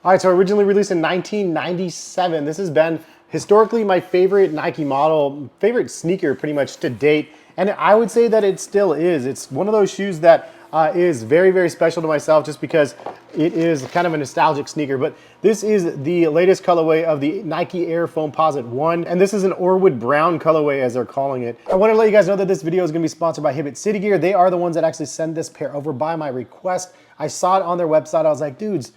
All right, so originally released in 1997. This has been historically my favorite Nike model, favorite sneaker pretty much to date. And I would say that it still is. It's one of those shoes that is very, very special to myself just because it is kind of a nostalgic sneaker. But this is the latest colorway of the Nike Air Foamposite 1. And this is an Orewood brown colorway as they're calling it. I want to let you guys know that this video is going to be sponsored by Hibbett City Gear. They are the ones that actually send this pair over by my request. I saw it on their website. I was like, dudes,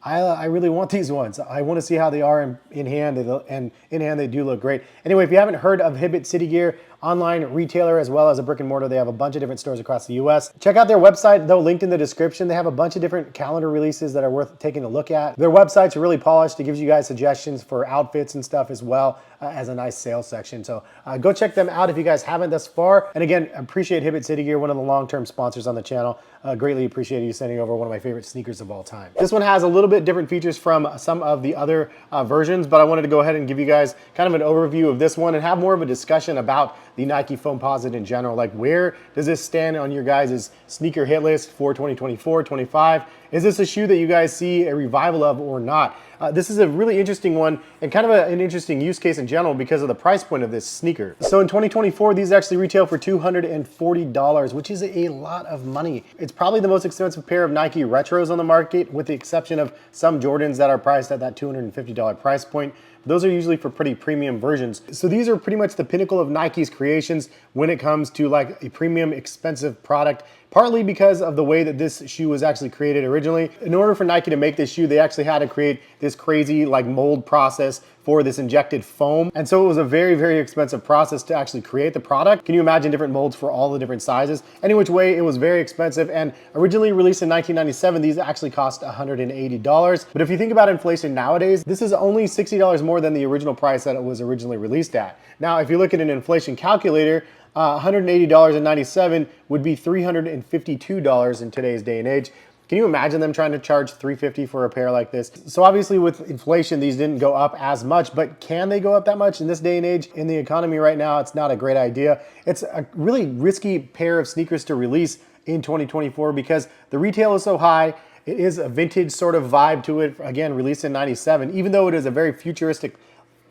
I really want these ones. I want to see how they are in hand, and in hand they do look great. Anyway, if you haven't heard of Hibbett City Gear, online retailer as well as a brick and mortar, they have a bunch of different stores across the US. Check out their website, though, linked in the description. They have a bunch of different calendar releases that are worth taking a look at. Their website's really polished. It gives you guys suggestions for outfits and stuff as well as a nice sales section. So go check them out if you guys haven't thus far. And again, appreciate Hibbett City Gear, one of the long-term sponsors on the channel. Greatly appreciate you sending over one of my favorite sneakers of all time. This one has a little bit different features from some of the other versions, but I wanted to go ahead and give you guys kind of an overview of this one and have more of a discussion about the Nike Foamposite in general. Like, where does this stand on your guys' sneaker hit list for 2024, 25? Is this a shoe that you guys see a revival of or not? This is a really interesting one and kind of an interesting use case in general because of the price point of this sneaker. So in 2024, these actually retail for $240, which is a lot of money. It's probably the most expensive pair of Nike retros on the market, with the exception of some Jordans that are priced at that $250 price point. Those are usually for pretty premium versions. So these are pretty much the pinnacle of Nike's creations when it comes to like a premium expensive product, partly because of the way that this shoe was actually created originally. In order for Nike to make this shoe, they actually had to create this crazy like mold process for this injected foam. And so it was a very, very expensive process to actually create the product. Can you imagine different molds for all the different sizes? Any which way, it was very expensive, and originally released in 1997, these actually cost $180. But if you think about inflation nowadays, this is only $60 more than the original price that it was originally released at. Now, if you look at an inflation calculator, $180.97 would be $352 in today's day and age. Can you imagine them trying to charge $350 for a pair like this? So obviously with inflation, these didn't go up as much, but can they go up that much in this day and age? In the economy right now, it's not a great idea. It's a really risky pair of sneakers to release in 2024 because the retail is so high. It is a vintage sort of vibe to it. Again, released in 97, even though it is a very futuristic,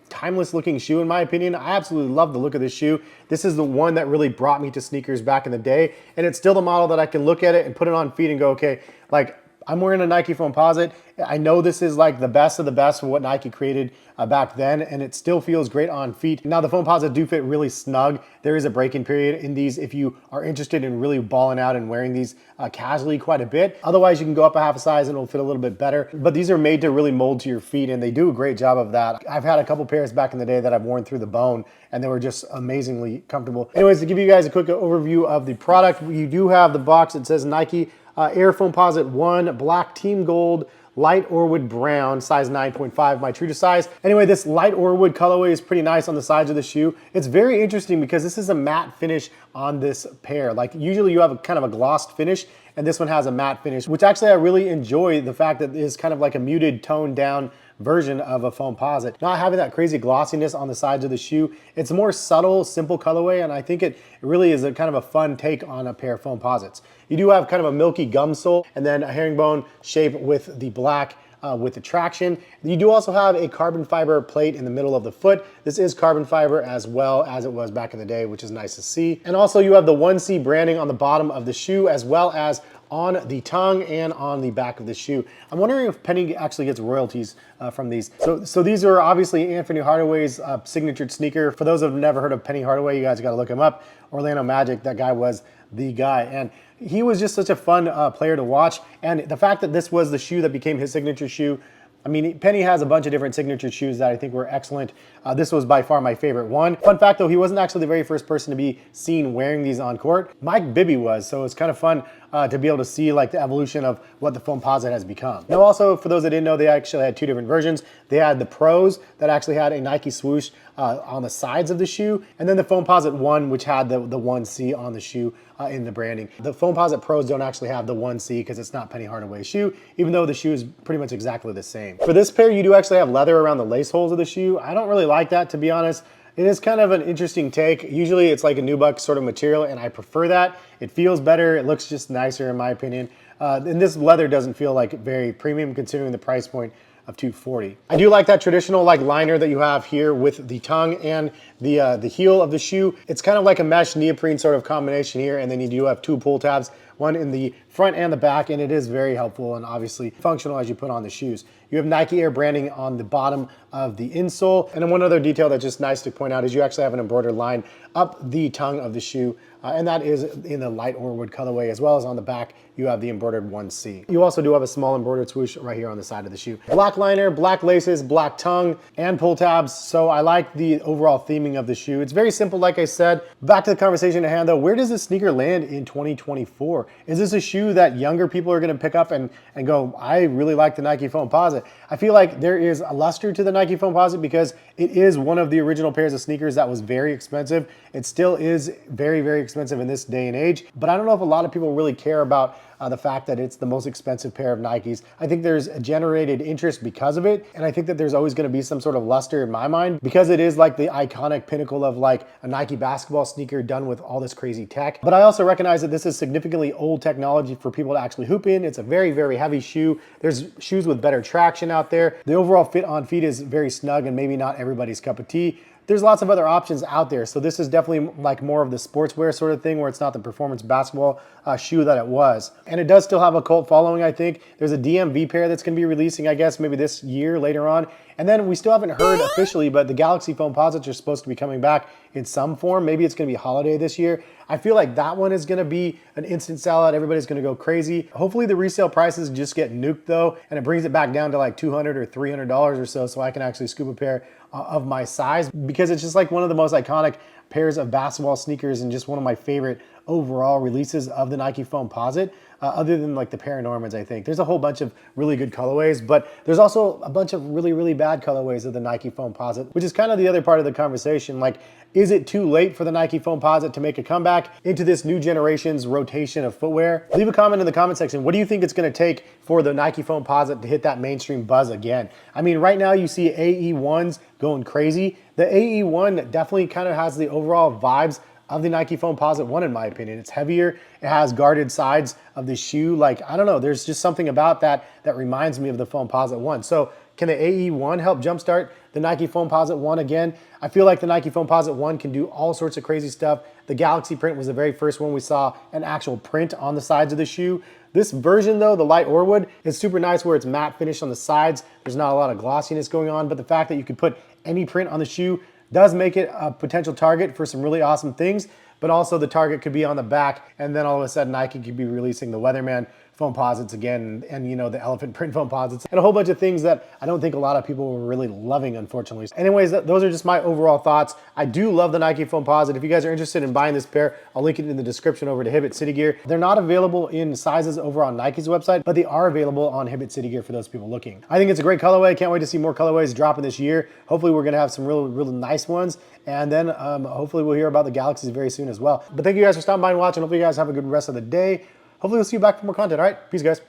timeless looking shoe in my opinion. I absolutely love the look of this shoe. This is the one that really brought me to sneakers back in the day, and it's still the model that I can look at it and put it on feet and go, okay, like, I'm wearing a Nike Foamposite. I know this is like the best of the best for what Nike created back then, and it still feels great on feet. Now the Foamposite do fit really snug. There is a break-in period in these if you are interested in really balling out and wearing these casually quite a bit. Otherwise, you can go up a half a size and it'll fit a little bit better. But these are made to really mold to your feet, and they do a great job of that. I've had a couple pairs back in the day that I've worn through the bone, and they were just amazingly comfortable. Anyways, to give you guys a quick overview of the product, you do have the box that says Nike Air Foamposite 1, black team gold, light Orewood brown, size 9.5, my true to size. Anyway, this light Orewood colorway is pretty nice on the sides of the shoe. It's very interesting because this is a matte finish on this pair. Like usually you have a kind of a glossed finish, and this one has a matte finish, which actually I really enjoy the fact that it is kind of like a muted, toned down version of a Foamposite. Not having that crazy glossiness on the sides of the shoe. It's a more subtle, simple colorway, and I think it really is a kind of a fun take on a pair of Foamposites. You do have kind of a milky gum sole and then a herringbone shape with the black with the traction. You do also have a carbon fiber plate in the middle of the foot. This is carbon fiber as well as it was back in the day, which is nice to see. And also you have the 1C branding on the bottom of the shoe as well as on the tongue and on the back of the shoe. I'm wondering if Penny actually gets royalties from these. So these are obviously Anthony Hardaway's signature sneaker. For those who have never heard of Penny Hardaway, you guys gotta look him up. Orlando Magic, that guy was the guy. And he was just such a fun player to watch. And the fact that this was the shoe that became his signature shoe, I mean, Penny has a bunch of different signature shoes that I think were excellent. This was by far my favorite one. Fun fact though, he wasn't actually the very first person to be seen wearing these on court. Mike Bibby was, so it's kind of fun to be able to see like the evolution of what the Foamposite has become. Now also, for those that didn't know, they actually had two different versions. They had the Pros that actually had a Nike swoosh on the sides of the shoe, and then the Foamposite 1, which had the 1C on the shoe in the branding. The Foamposite Pros don't actually have the 1C because it's not Penny Hardaway's shoe, even though the shoe is pretty much exactly the same. For this pair, you do actually have leather around the lace holes of the shoe. I don't really like that, to be honest. It is kind of an interesting take. Usually it's like a nubuck sort of material, and I prefer that. It feels better, it looks just nicer in my opinion. And this leather doesn't feel like very premium considering the price point of 240. I do like that traditional like liner that you have here with the tongue and the heel of the shoe. It's kind of like a mesh neoprene sort of combination here, and then you do have two pull tabs, one in the front and the back, and it is very helpful and obviously functional as you put on the shoes. You have Nike Air branding on the bottom of the insole. And then one other detail that's just nice to point out is you actually have an embroidered line up the tongue of the shoe, and that is in the light Orewood colorway, as well as on the back you have the embroidered 1C. You also do have a small embroidered swoosh right here on the side of the shoe. Black liner, black laces, black tongue, and pull tabs. So I like the overall theming of the shoe. It's very simple, like I said. Back to the conversation at hand though, where does this sneaker land in 2024? Is this a shoe that younger people are gonna pick up and go, I really like the Nike Foamposite? I feel like there is a luster to the Nike Foamposite because it is one of the original pairs of sneakers that was very expensive. It still is very, very expensive in this day and age, but I don't know if a lot of people really care about the fact that it's the most expensive pair of Nikes. I think there's a generated interest because of it, and I think that there's always going to be some sort of luster in my mind because it is like the iconic pinnacle of like a Nike basketball sneaker done with all this crazy tech. But I also recognize that this is significantly old technology for people to actually hoop in. It's a very, very heavy shoe. There's shoes with better traction out there. The overall fit on feet is very snug and maybe not everybody's cup of tea. There's lots of other options out there. So this is definitely like more of the sportswear sort of thing where it's not the performance basketball shoe that it was. And it does still have a cult following, I think. There's a DMV pair that's gonna be releasing, I guess, maybe this year later on. And then we still haven't heard officially, but the Galaxy Foamposites are supposed to be coming back in some form. Maybe it's gonna be holiday this year. I feel like that one is gonna be an instant sellout. Everybody's gonna go crazy. Hopefully the resale prices just get nuked though, and it brings it back down to like $200 or $300 or so I can actually scoop a pair of my size, because it's just like one of the most iconic pairs of basketball sneakers and just one of my favorite overall releases of the Nike Foamposite, other than like the Paranormans, I think. There's a whole bunch of really good colorways, but there's also a bunch of really, really bad colorways of the Nike Foamposite, which is kind of the other part of the conversation. Like, is it too late for the Nike Foamposite to make a comeback into this new generation's rotation of footwear? Leave a comment in the comment section. What do you think it's gonna take for the Nike Foamposite to hit that mainstream buzz again? I mean, right now you see AE1s going crazy. The AE1 definitely kind of has the overall vibes of the Nike Foamposite 1, in my opinion. It's heavier, it has guarded sides of the shoe. Like, I don't know, there's just something about that that reminds me of the Foamposite 1. So can the AE1 help jumpstart the Nike Foamposite 1 again? I feel like the Nike Foamposite 1 can do all sorts of crazy stuff. The Galaxy print was the very first one we saw an actual print on the sides of the shoe. This version though, the light Orewood, is super nice where it's matte finish on the sides. There's not a lot of glossiness going on, but the fact that you could put any print on the shoe does make it a potential target for some really awesome things, but also the target could be on the back, and then all of a sudden Nike could be releasing the Weatherman Foamposites again, and you know, the elephant print Foamposites, and a whole bunch of things that I don't think a lot of people were really loving, unfortunately. Anyways, those are just my overall thoughts. I do love the Nike Foamposite. If you guys are interested in buying this pair, I'll link it in the description over to Hibbett City Gear. They're not available in sizes over on Nike's website, but they are available on Hibbett City Gear for those people looking. I think it's a great colorway. I can't wait to see more colorways dropping this year. Hopefully we're gonna have some really nice ones, and then hopefully we'll hear about the Galaxies very soon as well. But thank you guys for stopping by and watching. Hopefully you guys have a good rest of the day. Hopefully we'll see you back for more content. All right, peace guys.